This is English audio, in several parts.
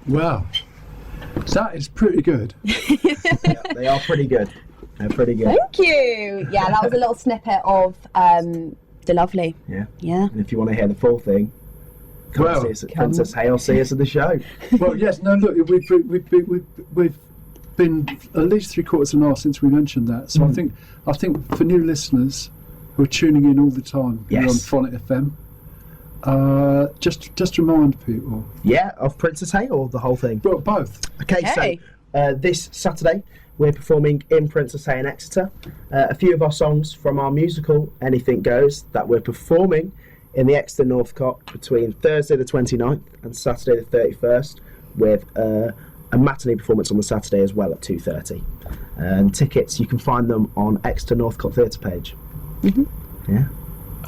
Wow, that is pretty good. Yeah, they are pretty good. They're pretty good. Thank you. Yeah, that was a little snippet of The Lovely. Yeah. Yeah. And if you want to hear the full thing, come and see us at Prncesshay or see us at the show. Well, yes, no, look, we've been at least 3/4 of an hour since we mentioned that. So I think for new listeners who are tuning in all the time on Phonic FM, just remind people. Yeah, of Prncesshay or the whole thing? Well, both. Okay, so this Saturday we're performing in Prncesshay in Exeter. A few of our songs from our musical Anything Goes that we're performing in the Exeter Northcott between Thursday the 29th and Saturday the 31st, with a matinee performance on the Saturday as well at 2:30. And tickets, you can find them on Exeter Northcott Theatre page. Yeah.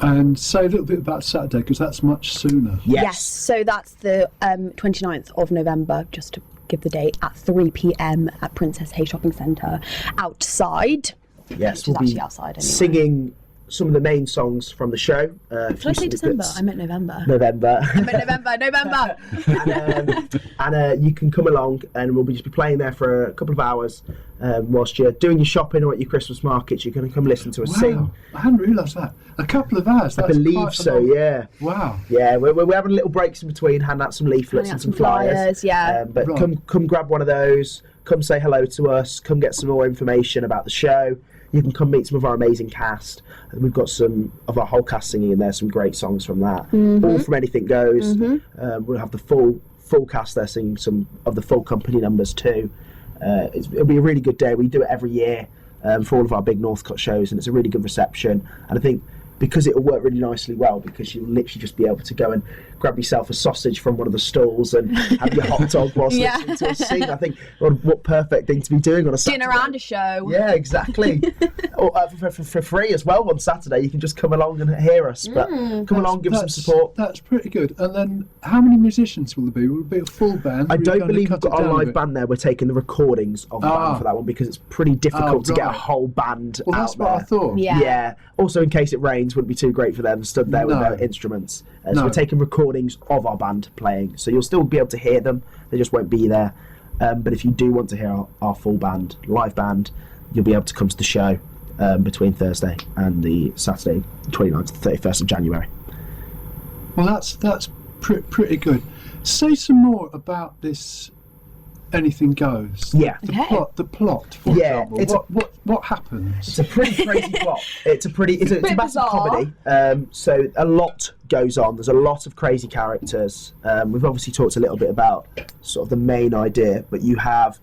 And say a little bit about Saturday, because that's much sooner. Yes, so that's the 29th of November, just to give the date, at 3 p.m. at Prncesshay Shopping Centre, outside. Yes, we'll be outside anyway. Singing some of the main songs from the show. Did I say December? I meant November. November. I meant November. And you can come along, and we'll just be playing there for a couple of hours whilst you're doing your shopping or at your Christmas markets. You're going to come listen to us sing. I hadn't realised that. A couple of hours. I believe so. Yeah. Wow. Yeah, we're having little breaks in between, handing out some leaflets and some flyers. Yeah. But come grab one of those. Come say hello to us. Come get some more information about the show. You can come meet some of our amazing cast. We've got some of our whole cast singing in there, some great songs from that. All from Anything Goes. We'll have the full cast there singing some of the full company numbers too. It'll be a really good day. We do it every year for all of our big Northcott shows, and it's a really good reception. And I think because it'll work really nicely because you'll literally just be able to go and grab yourself a sausage from one of the stalls and have your hot dog whilst listening to us sing. I think what perfect thing to be doing on a Saturday. Dinner and a show. Yeah, exactly. Or, for free as well on Saturday. You can just come along and hear us, but come along, give us some support. That's pretty good. And then how many musicians will there be? Will it be a full band? I don't believe we've got our live band there. We're taking the recordings of the band for that one because it's pretty difficult to get a whole band out that's there. what I thought. Yeah. Also, in case it rains, wouldn't be too great for them stood there with their instruments. So we're taking recordings of our band playing, so you'll still be able to hear them. They just won't be there. But if you do want to hear our full band, live band, you'll be able to come to the show between Thursday and the Saturday, 29th to the 31st of January. Well, that's pretty good. Say some more about this Anything Goes. Yeah. The plot, for example. What happens? It's a pretty crazy plot. It's a massive comedy. So a lot goes on. There's a lot of crazy characters. We've obviously talked a little bit about sort of the main idea, but you have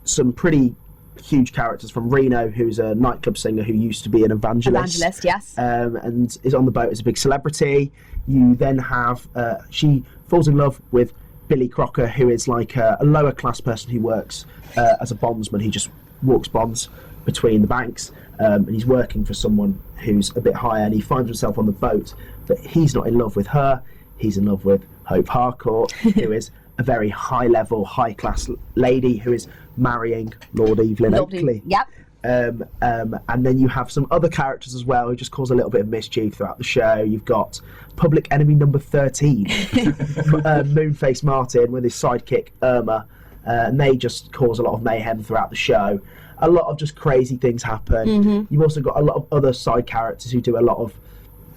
some pretty huge characters from Reno, who's a nightclub singer who used to be an evangelist. Yes. And is on the boat as a big celebrity. You then have she falls in love with Billy Crocker, who is like a lower class person who works as a bondsman. He just walks bonds between the banks, and he's working for someone who's a bit higher, and he finds himself on the boat, but he's not in love with her. He's in love with Hope Harcourt, who is a very high level, high class lady who is marrying Lord Evelyn Oakley. Yep. And then you have some other characters as well who just cause a little bit of mischief throughout the show. You've got Public Enemy number 13, Moonface Martin with his sidekick Irma, and they just cause a lot of mayhem throughout the show. A lot of just crazy things happen. You've also got a lot of other side characters who do a lot of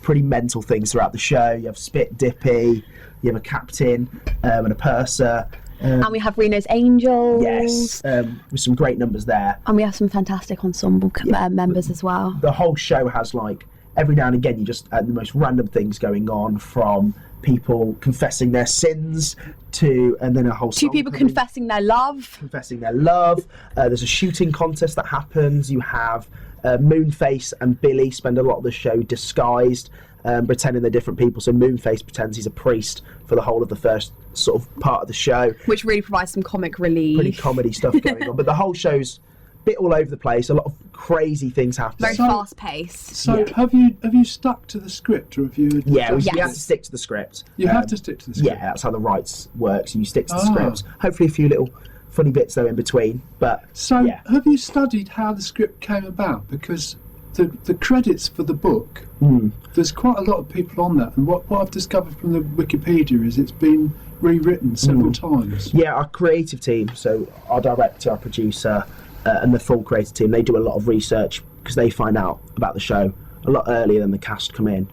pretty mental things throughout the show. You have Spit Dippy, you have a captain and a purser. And we have Reno's Angels. Yes, with some great numbers there. And we have some fantastic ensemble members as well. The whole show has, like, every now and again, you just the most random things going on, from people confessing their sins and then a whole two people confessing their love. There's a shooting contest that happens. You have Moonface and Billy spend a lot of the show disguised, pretending they're different people. So Moonface pretends he's a priest for the whole of the first sort of part of the show, which really provides some comic relief. Pretty comedy stuff going on, but the whole show's a bit all over the place. A lot of crazy things happen. Very fast paced. So have you stuck to the script, or have you? Yeah, we have to stick to the script. You have to stick to the script. Yeah, that's how the rights works. You stick to the scripts. Hopefully, a few little funny bits though in between. But have you studied how the script came about? Because the credits for the book, there's quite a lot of people on that, and what I've discovered from the Wikipedia is it's been rewritten several times. Yeah, our creative team, so our director, our producer, and the full creative team, they do a lot of research because they find out about the show a lot earlier than the cast come in.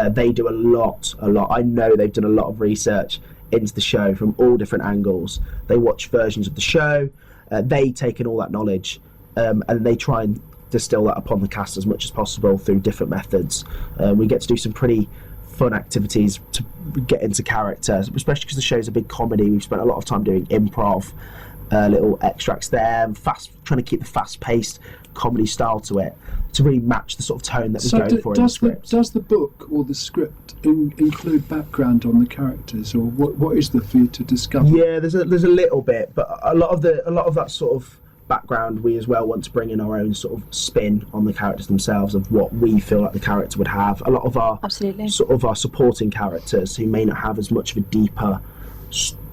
They do a lot. I know they've done a lot of research into the show from all different angles. They watch versions of the show, they take in all that knowledge, and they try and distill that upon the cast as much as possible through different methods. We get to do some pretty fun activities to get into character, especially because the show's a big comedy. We've spent a lot of time doing improv, little extracts there, trying to keep the fast-paced comedy style to it, to really match the sort of tone that we're going for in the script. Does the book or the script include background on the characters, or what is there for you to discover? Yeah, there's a little bit, but a lot of that sort of background, we as well want to bring in our own sort of spin on the characters themselves, of what we feel like the character would have. A lot of our sort of our supporting characters who may not have as much of a deeper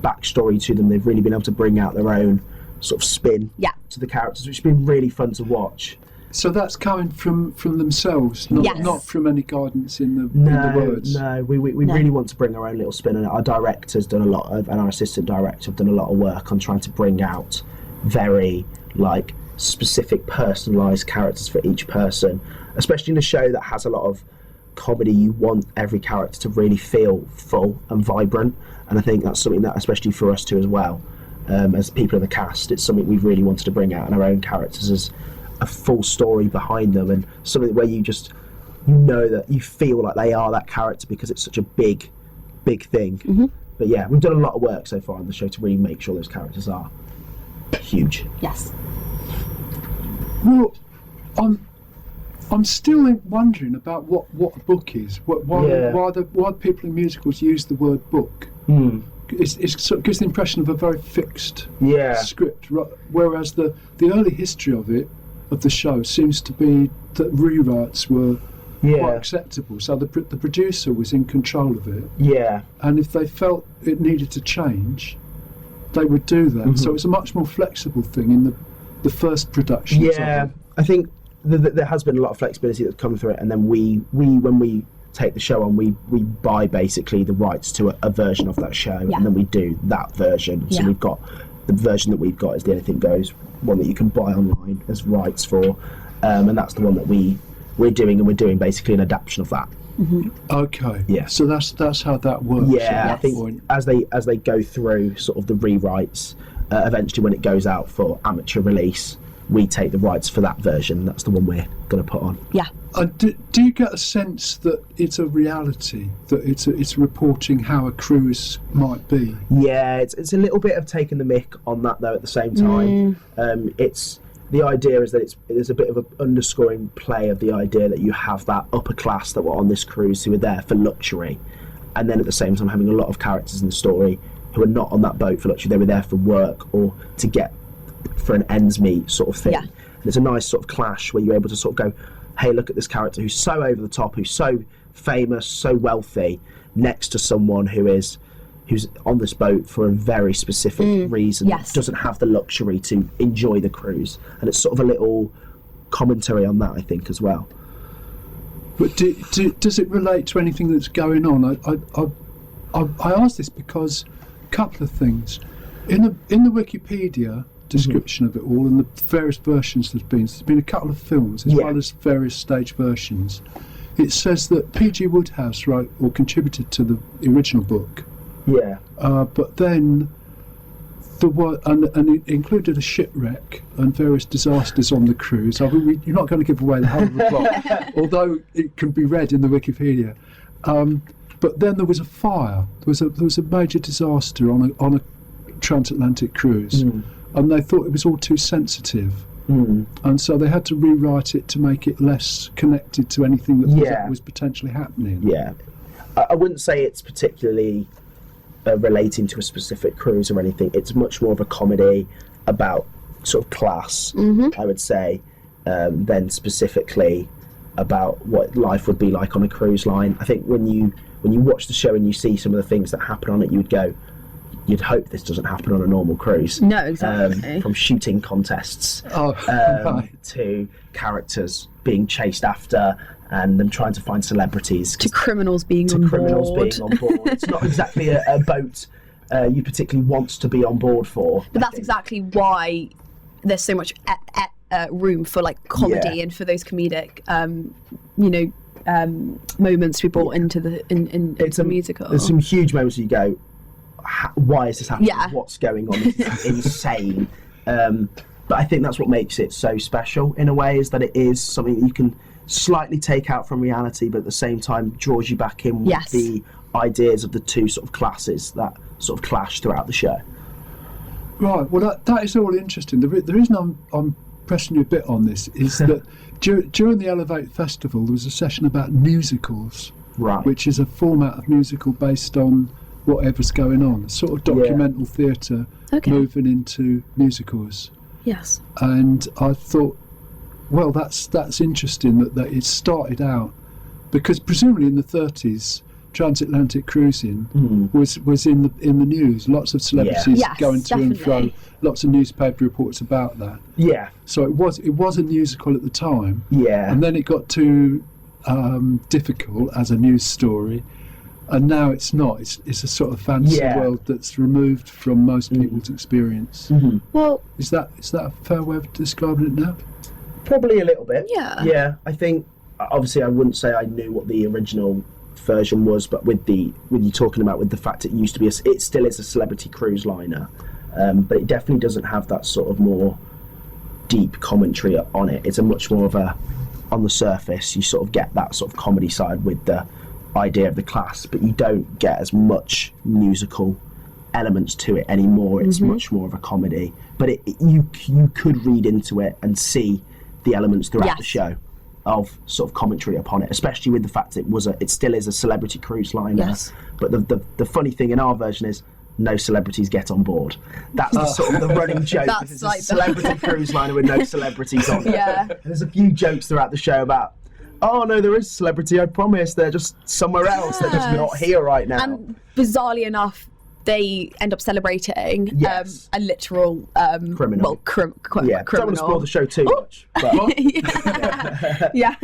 backstory to them, they've really been able to bring out their own sort of spin to the characters, which has been really fun to watch. So that's coming from themselves, not from any guidance in the words. No, we really want to bring our own little spin on it. Our director's done a lot of, and our assistant director have done a lot of work on trying to bring out very specific personalised characters for each person, especially in a show that has a lot of comedy. You want every character to really feel full and vibrant, and I think that's something that, especially for us too as well, as people in the cast, it's something we've really wanted to bring out in our own characters as a full story behind them, and something where you know that you feel like they are that character because it's such a big thing. But yeah, we've done a lot of work so far on the show to really make sure those characters are huge. Yes. Well, I'm still wondering about what a book is. Why people in musicals use the word book. It sort of gives the impression of a very fixed script, whereas the early history of the show seems to be that rewrites were quite acceptable. So the producer was in control of it. Yeah. And if they felt it needed to change, they would do that. So it's a much more flexible thing in the first production. Yeah, I think there has been a lot of flexibility that's come through it, and then we when we take the show on, we buy basically the rights to a version of that show, and then we do that version. So we've got the version that we've got is the Anything Goes one that you can buy online as rights for, and that's the one that we're doing, and we're doing basically an adaptation of that. Okay. Yeah. So that's how that works. Yeah, I think as they go through sort of the rewrites, eventually when it goes out for amateur release, we take the rights for that version. That's the one we're going to put on. Yeah. Do you get a sense that it's a reality, that it's reporting how a cruise might be? Yeah, it's a little bit of taking the mick on that though. At the same time, it's the idea is that there's a bit of an underscoring play of the idea that you have that upper class that were on this cruise who are there for luxury, and then at the same time having a lot of characters in the story who are not on that boat for luxury. They were there for work or to get for an ends meet sort of thing. Yeah. And it's a nice sort of clash where you're able to sort of go, hey, look at this character who's so over the top, who's so famous, so wealthy, next to someone who's on this boat for a very specific reason, doesn't have the luxury to enjoy the cruise. And it's sort of a little commentary on that, I think, as well. But does it relate to anything that's going on? I ask this because a couple of things. In the Wikipedia description of it all and the various versions there's been a couple of films as well as various stage versions. It says that P.G. Wodehouse wrote or contributed to the original book. Yeah. But then and it included a shipwreck and various disasters on the cruise. I mean, you're not going to give away the whole of the plot, although it can be read in the Wikipedia. But then there was a fire. There was a major disaster on a transatlantic cruise, and they thought it was all too sensitive. And so they had to rewrite it to make it less connected to anything that was potentially happening. Yeah, I wouldn't say it's particularly relating to a specific cruise or anything. It's much more of a comedy about sort of class, I would say, than specifically about what life would be like on a cruise line. I think when you watch the show and you see some of the things that happen on it, you would go, you'd hope this doesn't happen on a normal cruise. No, exactly. From shooting contests Right. to characters being chased after and them trying to find celebrities. To criminals being to on criminals board. being on board. It's not exactly a boat you particularly want to be on board for. But that's exactly why there's so much room for like comedy and for those comedic, moments to be brought into the into the musical. There's some huge moments where you go, why is this happening? Yeah. What's going on? It's insane. But I think that's what makes it so special in a way, is that it is something that you can slightly take out from reality, but at the same time draws you back in with the ideas of the two sort of classes that sort of clash throughout the show. Right, well that is all interesting. The reason I'm pressing you a bit on this is that during the Elevate Festival there was a session about musicals, Right. which is a format of musical based on whatever's going on, sort of documental theatre moving into musicals. Yes. And I thought, well, that's interesting that it started out, because presumably in the 30s transatlantic cruising was in the news. Lots of celebrities Yes, going to and fro. definitely. Lots of newspaper reports about that. Yeah. So it was a musical at the time. Yeah. And then it got too difficult as a news story, and now it's not. It's a sort of fantasy world that's removed from most people's experience. Well, Is that a fair way of describing it now? Probably a little bit. Yeah. Yeah. I think obviously I wouldn't say I knew what the original version was, but with you talking about with the fact it used to be it still is a celebrity cruise liner, but it definitely doesn't have that sort of more deep commentary on it. It's a much more of a, on the surface you sort of get that sort of comedy side with the idea of the class, but you don't get as much musical elements to it anymore. It's much more of a comedy, but you could read into it and see the elements throughout the show of sort of commentary upon it, especially with the fact it still is a celebrity cruise liner. Yes. But the funny thing in our version is no celebrities get on board. That's the sort of the running joke. That's It's like a celebrity cruise liner with no celebrities on it. Yeah. And there's a few jokes throughout the show about, oh no, there is celebrity, I promise, they're just somewhere else, they're just not here right now. and bizarrely enough, they end up celebrating Yes. a literal Criminal. Well, Yeah, don't want to spoil the show too much, but, yeah.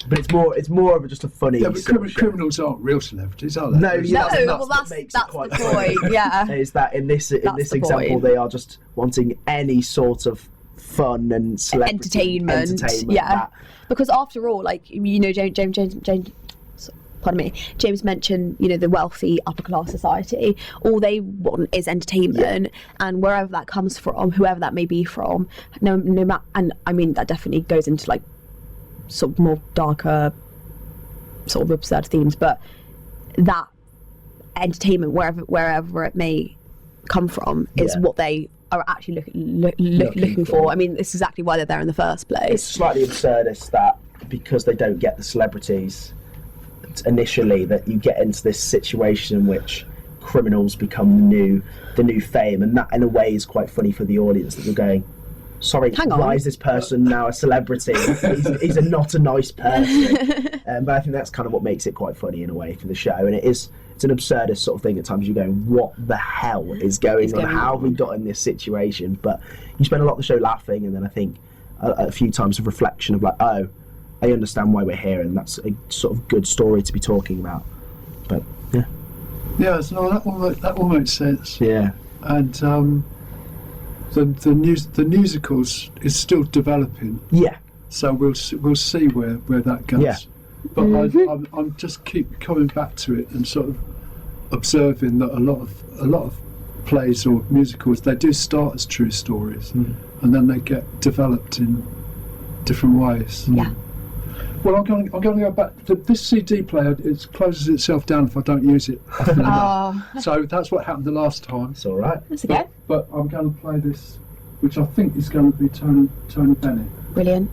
but it's more of just a funny Yeah, but sort of show. criminals aren't real celebrities, are they? No, No, well, what that's makes the it quite point. funny. Yeah. Is that in this the example point. they are just wanting any sort of fun and celebrity entertainment. Yeah. that- Because after all, like James mentioned, the wealthy upper class society. All they want is entertainment, and wherever that comes from, whoever that may be from, no matter. And I mean that definitely goes into like sort of more darker, sort of absurd themes, but that entertainment, wherever it may come from, is what they are actually looking for. I mean, it's exactly why they're there in the first It's place. slightly absurdist that because they don't get the celebrities initially, that you get into this situation in which criminals become the new fame, and that in a way is quite funny for the audience, that you're going, sorry, Hang on. why is this person now a celebrity? he's not a nice person. But I think that's kind of what makes it quite funny in a way for the show, and it's an absurdist sort of thing at times. You're going, what the hell is going on? How have we got in this situation? But you spend a lot of the show laughing, and then I think a few times of reflection of like, oh, I understand why we're here, and that's a sort of good story to be talking about. But yeah, no, that all makes sense. yeah, And the musicals is still developing, yeah, so we'll see where that goes. Yeah. But I'm just keep coming back to it and sort of observing that a lot of plays or musicals, they do start as true stories, and then they get developed in different ways. Yeah. Well, I'm going to go back. This CD player, it closes itself down if I don't use it often enough. So that's what happened the last time. it's all right. That's okay. But I'm going to play this, which I think is going to be Tony Bennett. Brilliant.